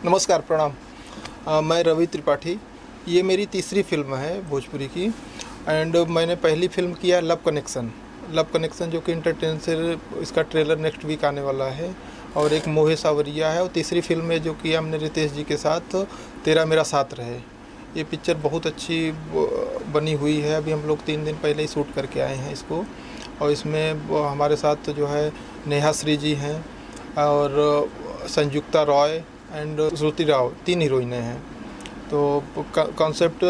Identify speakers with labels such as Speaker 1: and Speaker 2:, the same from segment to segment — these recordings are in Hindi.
Speaker 1: नमस्कार, प्रणाम। मैं रवि त्रिपाठी। ये मेरी तीसरी फ़िल्म है भोजपुरी की एंड मैंने पहली फ़िल्म किया लव कनेक्शन जो कि इंटरटेन से इसका ट्रेलर नेक्स्ट वीक आने वाला है। और एक मोहे सावरिया है और तीसरी फ़िल्म में जो किया हमने रितेश जी के साथ तेरा मेरा साथ रहे। ये पिक्चर बहुत अच्छी बनी हुई है। अभी हम लोग 3 दिन पहले ही शूट करके आए हैं इसको। और इसमें हमारे साथ जो है नेहा श्री जी हैं और संयुक्ता रॉय एंड श्रुति राव, 3 हीरोइनें हैं। तो कॉन्सेप्ट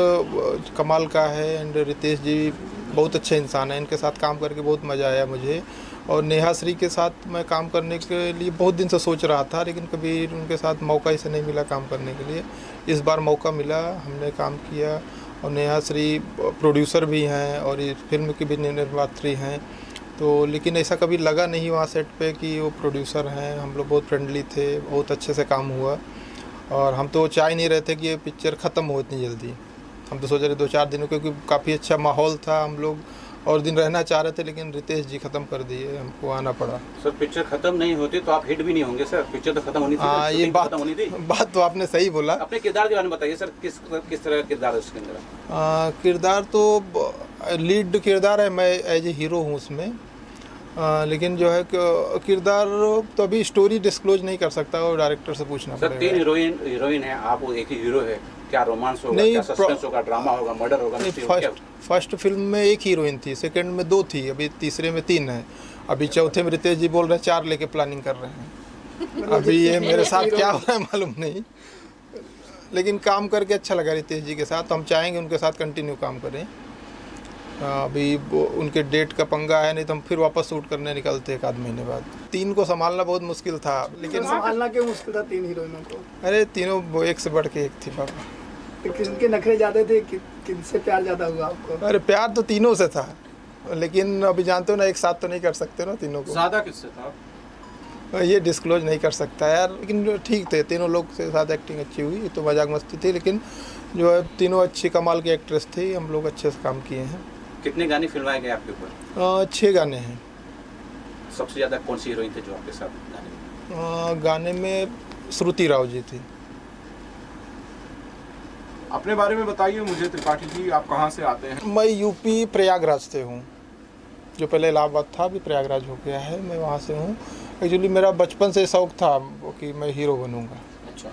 Speaker 1: कमाल का है एंड रितेश जी बहुत अच्छे इंसान हैं। इनके साथ काम करके बहुत मज़ा आया मुझे। और नेहा श्री के साथ मैं काम करने के लिए बहुत दिन से सोच रहा था, लेकिन कभी उनके साथ मौका ही से नहीं मिला काम करने के लिए। इस बार मौका मिला, हमने काम किया। और नेहा श्री प्रोड्यूसर भी हैं और इस फिल्म की भी निर्मात्री हैं। तो लेकिन ऐसा कभी लगा नहीं वहाँ सेट पे कि वो प्रोड्यूसर हैं। हम लोग बहुत फ्रेंडली थे, बहुत अच्छे से काम हुआ। और हम तो चाह ही नहीं रहे थे कि ये पिक्चर ख़त्म हो इतनी जल्दी। हम तो सोच रहे 2-4 दिनों, क्योंकि काफ़ी अच्छा माहौल था, हम लोग और दिन रहना चाह रहे थे, लेकिन रितेश जी ख़त्म कर दिए, हमको आना पड़ा।
Speaker 2: सर पिक्चर ख़त्म नहीं होती तो आप हिट भी नहीं होंगे सर। पिक्चर तो ख़त्म होनी थी।
Speaker 1: हाँ, ये बात तो आपने सही बोला।
Speaker 2: अपने किरदार के बारे में बताइए सर, किस तरह का किरदार है उसके अंदर?
Speaker 1: किरदार तो लीड किरदार है, मैं एज ए हीरो हूँ उसमें। लेकिन जो है किरदार तो अभी स्टोरी डिस्क्लोज नहीं कर सकता, और डायरेक्टर से पूछना
Speaker 2: सर
Speaker 1: पड़ेगा।
Speaker 2: 3 हीरोइन है, आप एक ही हीरो है। क्या रोमांस होगा,
Speaker 1: नहीं,
Speaker 2: क्या सस्पेंस होगा, ड्रामा होगा, मर्डर होगा?
Speaker 1: फर्स्ट फिल्म में 1 हीरोइन थी, सेकंड में 2 थी, अभी तीसरे में 3 है। अभी चौथे में रितेश जी बोल रहे हैं 4 लेके प्लानिंग कर रहे हैं। अभी ये मेरे साथ क्या हो रहा है मालूम नहीं, लेकिन काम करके अच्छा लगा रितेश जी के साथ। हम चाहेंगे उनके साथ कंटिन्यू काम करें। अभी उनके डेट का पंगा है, नहीं तो हम फिर वापस शूट करने निकलते 1 आध महीने बाद। 3 को संभालना बहुत मुश्किल था, लेकिन
Speaker 3: संभालना क्यों मुश्किल था 3 हीरोइनों को?
Speaker 1: अरे तीनों वो एक से बढ़ के एक थी बाबा।
Speaker 3: तो किनके नखरे ज़्यादा थे, किनसे प्यार ज़्यादा हुआ आपको?
Speaker 1: अरे प्यार तो तीनों से था, लेकिन अभी जानते हो ना, एक साथ तो नहीं कर सकते ना तीनों को।
Speaker 2: ज़्यादा किससे था?
Speaker 1: ये डिस्क्लोज नहीं कर सकता यार, लेकिन ठीक थे तीनों लोग के साथ। एक्टिंग अच्छी हुई, ये तो मजाक मस्ती थी, लेकिन जो है तीनों अच्छी कमाल की एक्ट्रेस थी। हम लोग अच्छे से काम किए हैं।
Speaker 2: कितने गाने फिल्माए गए आपके ऊपर?
Speaker 1: 6 गाने हैं।
Speaker 2: सबसे ज़्यादा कौन सी हीरोइन थे जो आपके साथ गाने में?
Speaker 1: गाने में श्रुति राव जी थी।
Speaker 4: अपने बारे में बताइए मुझे त्रिपाठी जी, आप कहाँ से आते हैं?
Speaker 1: मैं यूपी प्रयागराज से हूँ, जो पहले इलाहाबाद था, अभी प्रयागराज हो गया है। मैं वहाँ से हूँ। एक्चुअली मेरा बचपन से शौक़ था कि मैं हीरो बनूँगा।
Speaker 2: अच्छा।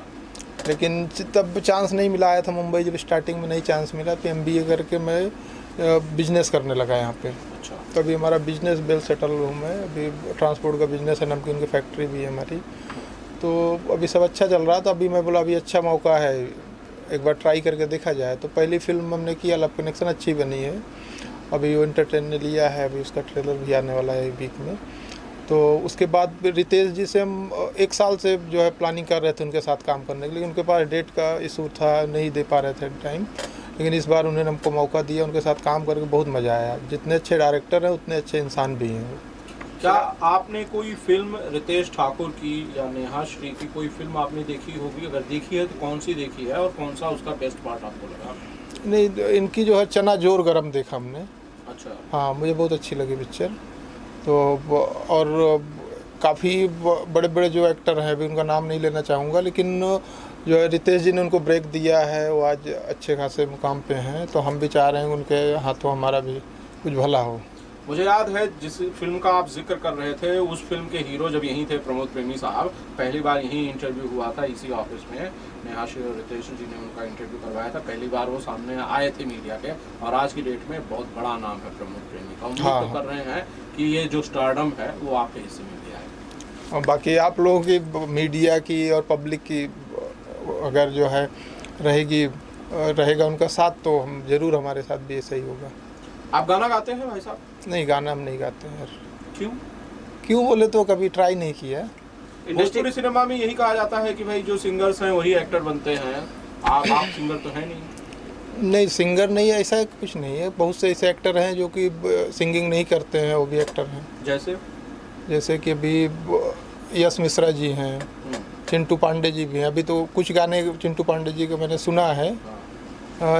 Speaker 1: लेकिन तब चांस नहीं मिला। आया था मुंबई जब स्टार्टिंग में, नहीं चांस मिला, तो MBA करके मैं बिजनेस करने लगा यहाँ पे।
Speaker 2: अच्छा।
Speaker 1: तो अभी हमारा बिजनेस वेल सेटल हूँ मैं। अभी ट्रांसपोर्ट का बिजनेस है, नमकीन की फैक्ट्री भी है हमारी। तो अभी सब अच्छा चल रहा था। अभी मैं बोला अभी अच्छा मौका है, एक बार ट्राई करके देखा जाए। तो पहली फिल्म हमने किया लव कनेक्शन, अच्छी बनी है। अभी वो एंटरटेन ने लिया है, अभी उसका ट्रेलर भी आने वाला है वीक में। तो उसके बाद रितेश जी से हम 1 साल से जो है प्लानिंग कर रहे थे उनके साथ काम करने के लिए। उनके पास डेट का इशू था, नहीं दे पा रहे थे टाइम, लेकिन इस बार उन्होंने हमको मौका दिया। उनके साथ काम करके बहुत मज़ा आया। जितने अच्छे डायरेक्टर हैं उतने अच्छे इंसान भी हैं।
Speaker 4: क्या आपने कोई फिल्म रितेश ठाकुर की या नेहा श्री की कोई फिल्म आपने देखी होगी? अगर देखी है तो कौन सी देखी है और कौन सा उसका बेस्ट पार्ट आपको लगा?
Speaker 1: नहीं, इनकी जो है चना जोर गरम देखा हमने।
Speaker 4: अच्छा।
Speaker 1: हाँ, मुझे बहुत अच्छी लगी पिक्चर। तो और काफ़ी बड़े बड़े जो एक्टर हैं, अभी उनका नाम नहीं लेना चाहूँगा, लेकिन जो है रितेश जी ने उनको ब्रेक दिया है, वो आज अच्छे खासे मुकाम पे हैं। तो हम भी चाह रहे हैं उनके हाथों हमारा भी कुछ भला हो।
Speaker 4: मुझे याद है जिस फिल्म का आप जिक्र कर रहे थे, उस फिल्म के हीरो जब यहीं थे प्रमोद प्रेमी साहब, पहली बार यहीं इंटरव्यू हुआ था इसी ऑफिस में। नेहा श्री और रितेश जी ने उनका इंटरव्यू करवाया था, पहली बार वो सामने आए थे मीडिया के। और आज की डेट में बहुत बड़ा नाम है प्रमोद प्रेमी का। उम्मीद तो कर रहे हैं कि ये जो स्टारडम है वो आपके हिस्से में भी आए।
Speaker 1: और बाकी आप लोगों की, मीडिया की और पब्लिक की अगर जो है रहेगा उनका साथ, तो हम ज़रूर, हमारे साथ भी ऐसा ही होगा।
Speaker 4: आप गाना गाते हैं भाई साहब?
Speaker 1: नहीं, गाना हम नहीं गाते हैं यार।
Speaker 4: क्यों
Speaker 1: बोले तो कभी ट्राई नहीं किया।
Speaker 4: भोजपुरी सिनेमा में यही कहा जाता है कि भाई जो सिंगर्स हैं वही एक्टर बनते हैं। आप सिंगर तो है नहीं।
Speaker 1: नहीं, सिंगर नहीं है, ऐसा कुछ नहीं है। बहुत से ऐसे एक्टर हैं जो कि सिंगिंग नहीं करते हैं, वो भी एक्टर हैं। जैसे कि अभी यश मिश्रा जी हैं, चिंटू पांडे जी भी हैं। अभी तो कुछ गाने चिंटू पांडे जी के मैंने सुना है।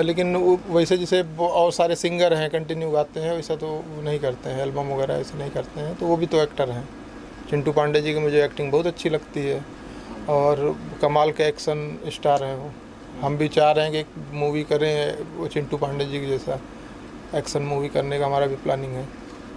Speaker 1: लेकिन वैसे जैसे और सारे सिंगर हैं कंटिन्यू गाते हैं, वैसा तो वो नहीं करते हैं, एल्बम वगैरह ऐसे नहीं करते हैं। तो वो भी तो एक्टर हैं। चिंटू पांडे जी की मुझे एक्टिंग बहुत अच्छी लगती है। और कमाल के एक्शन स्टार हैं वो। हम भी चाह रहे हैं कि एक मूवी करें वो चिंटू पांडे जी के जैसा एक्शन मूवी करने का हमारा भी प्लानिंग है।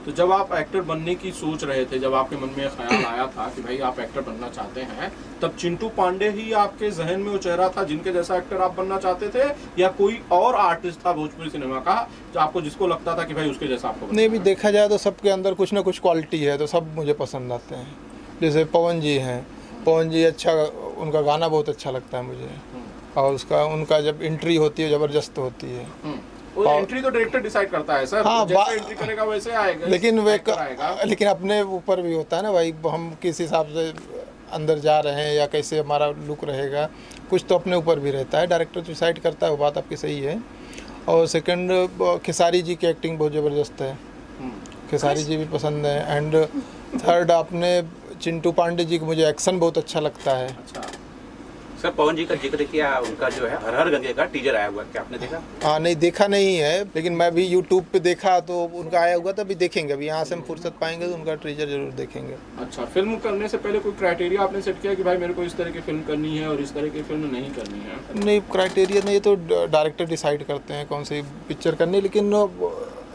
Speaker 4: तो जब आप एक्टर बनने की सोच रहे थे, जब आपके मन में ख्याल आया था कि भाई आप एक्टर बनना चाहते हैं, तब चिंटू पांडे ही आपके जहन में वो चेहरा था जिनके जैसा एक्टर आप बनना चाहते थे, या कोई और आर्टिस्ट था भोजपुरी सिनेमा का जो आपको जिसको लगता था कि भाई उसके जैसा आपको बनना
Speaker 1: नहीं, भी
Speaker 4: है?
Speaker 1: देखा जाए तो सबके अंदर कुछ ना कुछ क्वालिटी है, तो सब मुझे पसंद आते हैं। जैसे पवन जी हैं, पवन जी अच्छा, उनका गाना बहुत अच्छा लगता है मुझे, और उनका जब एंट्री होती है ज़बरदस्त होती है।
Speaker 4: वो एंट्री तो डायरेक्टर डिसाइड करता है सर।
Speaker 1: हाँ,
Speaker 4: जैसा एंट्री करेगा वैसे आएगा,
Speaker 1: लेकिन वे
Speaker 4: एक्टर आएगा।
Speaker 1: लेकिन अपने ऊपर भी होता है ना भाई, हम किस हिसाब से अंदर जा रहे हैं या कैसे हमारा लुक रहेगा, कुछ तो अपने ऊपर भी रहता है। डायरेक्टर डिसाइड करता है, वो बात आपकी सही है। और सेकंड, खेसारी जी की एक्टिंग बहुत ज़बरदस्त है, खेसारी जी भी पसंद है। एंड थर्ड, आपने चिंटू पांडे जी को मुझे एक्शन बहुत अच्छा लगता है।
Speaker 2: अच्छा सर, पवन जी का जिक्र किया, उनका जो है हर हर गंगे का टीजर आया हुआ है, क्या आपने देखा?
Speaker 1: हाँ, नहीं देखा नहीं है, लेकिन मैं भी यूट्यूब पे देखा तो उनका आया हुआ था, अभी देखेंगे। अभी यहाँ से हम फुर्सत पाएंगे तो उनका टीजर जरूर देखेंगे।
Speaker 4: अच्छा, फिल्म करने से पहले कोई क्राइटेरिया आपने सेट किया कि भाई मेरे को इस तरह की फिल्म करनी है और इस तरह की फिल्म नहीं करनी है?
Speaker 1: नहीं, क्राइटेरिया नहीं, तो डायरेक्टर डिसाइड करते हैं कौन सी पिक्चर करनी। लेकिन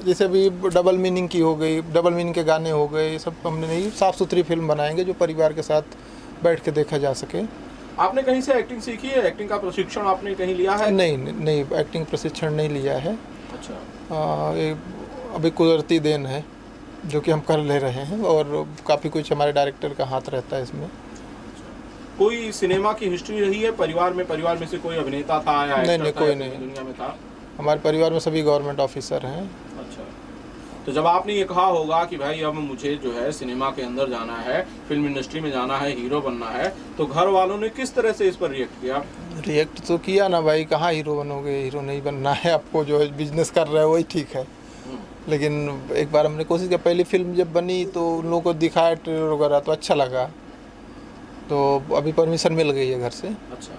Speaker 1: जैसे अभी डबल मीनिंग की हो गई, डबल मीनिंग के गाने हो गए, ये सब हमने नहीं, साफ़ सुथरी फिल्म बनाएंगे जो परिवार के साथ बैठ के देखा जा सके।
Speaker 4: आपने कहीं से एक्टिंग सीखी है? एक्टिंग का प्रशिक्षण आपने कहीं लिया है?
Speaker 1: नहीं, एक्टिंग प्रशिक्षण नहीं लिया है।
Speaker 4: अच्छा,
Speaker 1: ये अभी कुदरती देन है जो कि हम कर ले रहे हैं, और काफ़ी कुछ हमारे डायरेक्टर का हाथ रहता है इसमें।
Speaker 4: कोई सिनेमा की हिस्ट्री रही है परिवार में से कोई अभिनेता था या
Speaker 1: नहीं,
Speaker 4: एक्टर था
Speaker 1: कोई
Speaker 4: या
Speaker 1: नहीं।
Speaker 4: दुनिया में था?
Speaker 1: हमारे परिवार में सभी गवर्नमेंट ऑफिसर हैं।
Speaker 4: अच्छा, तो जब आपने ये कहा होगा कि भाई अब मुझे जो है सिनेमा के अंदर जाना है, फिल्म इंडस्ट्री में जाना है, हीरो बनना है, तो घर वालों ने किस तरह से इस पर रिएक्ट किया?
Speaker 1: रिएक्ट तो किया ना भाई, कहाँ हीरो बनोगे, हीरो नहीं बनना है आपको, जो है बिजनेस कर रहे हो वही ठीक है। लेकिन एक बार हमने कोशिश की, पहली फिल्म जब बनी तो उन लोगों को दिखाया ट्रेलर वगैरह तो अच्छा लगा, तो अभी परमिशन मिल गई है घर से
Speaker 4: अच्छा,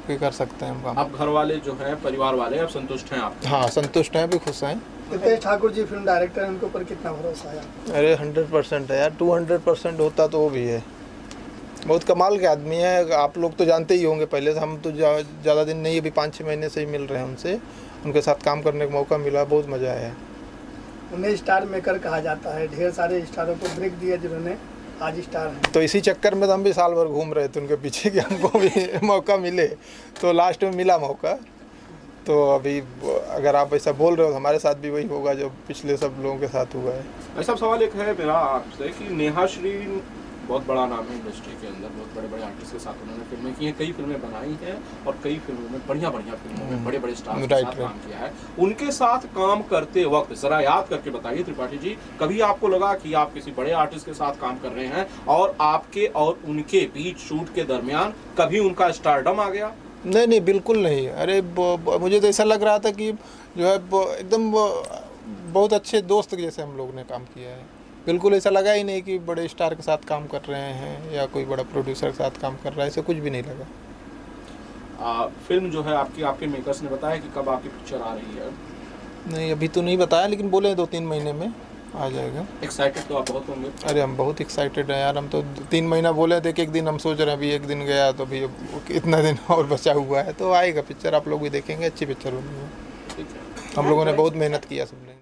Speaker 1: कि कर सकते हैं हम काम।
Speaker 4: अब घर वाले जो है, परिवार वाले अब संतुष्ट हैं आपके?
Speaker 1: हाँ, संतुष्ट हैं, भी खुश हैं।
Speaker 3: रितेश ठाकुर जी फिल्म डायरेक्टर हैं, उनके ऊपर कितना भरोसा है आपको?
Speaker 1: अरे 100% है यार, 200% होता तो वो भी है। बहुत कमाल के आदमी है, आप लोग तो जानते ही होंगे पहले से, हम तो ज़्यादा दिन नहीं, अभी 5-6 महीने से ही मिल रहे हैं उनसे, उनके साथ काम करने का मौका मिला, बहुत मज़ा आया।
Speaker 3: उन्हें स्टार मेकर कहा जाता है, ढेर सारे स्टारों को ब्रेक दिया जिन्होंने आज स्टार हैं।
Speaker 1: तो इसी चक्कर में तो हम भी साल भर घूम रहे थे उनके पीछे कि हमको भी मौका मिले, तो लास्ट में मिला मौका। तो अभी अगर आप ऐसा बोल रहे हो, हमारे साथ भी वही होगा जो पिछले सब लोगों के साथ हुआ है।
Speaker 4: ऐसा सवाल एक है मेरा आपसे कि नेहा श्री बहुत बड़ा नाम है इंडस्ट्री के अंदर, बहुत बड़े बड़े आर्टिस्ट के साथ उन्होंने फिल्में की हैं, कई फिल्में बनाई हैं और कई फिल्मों में बढ़िया फिल्मों में बड़े बड़े स्टार्स के साथ काम किया है। उनके साथ काम करते वक्त जरा याद करके बताइए त्रिपाठी जी, कभी आपको लगा कि आप किसी बड़े आर्टिस्ट के साथ काम कर रहे हैं और आपके और उनके बीच शूट के दरमियान कभी उनका स्टारडम आ गया?
Speaker 1: नहीं, बिल्कुल नहीं। अरे मुझे तो ऐसा लग रहा था कि जो है एकदम बहुत अच्छे दोस्त जैसे हम लोग ने काम किया है। बिल्कुल ऐसा लगा ही नहीं कि बड़े स्टार के साथ काम कर रहे हैं या कोई बड़ा प्रोड्यूसर के साथ काम कर रहा है, ऐसा कुछ भी नहीं लगा।
Speaker 4: फिल्म जो है आपके मेकर्स ने बताया कि कब आपकी पिक्चर आ रही है?
Speaker 1: नहीं, अभी तो नहीं बताया, लेकिन बोले 2-3 महीने में आ जाएगा।
Speaker 4: एक्साइटेड तो आप बहुत होंगे?
Speaker 1: अरे हम बहुत एक्साइटेड हैं यार, हम तो 3 महीना बोले थे कि एक दिन हम सोच रहे हैं, अभी एक दिन गया तो अभी इतना दिन और बचा हुआ है, तो आएगा पिक्चर, आप लोग भी देखेंगे, अच्छी पिक्चर बनी है।
Speaker 4: ठीक है,
Speaker 1: हम लोगों ने बहुत मेहनत किया सबने।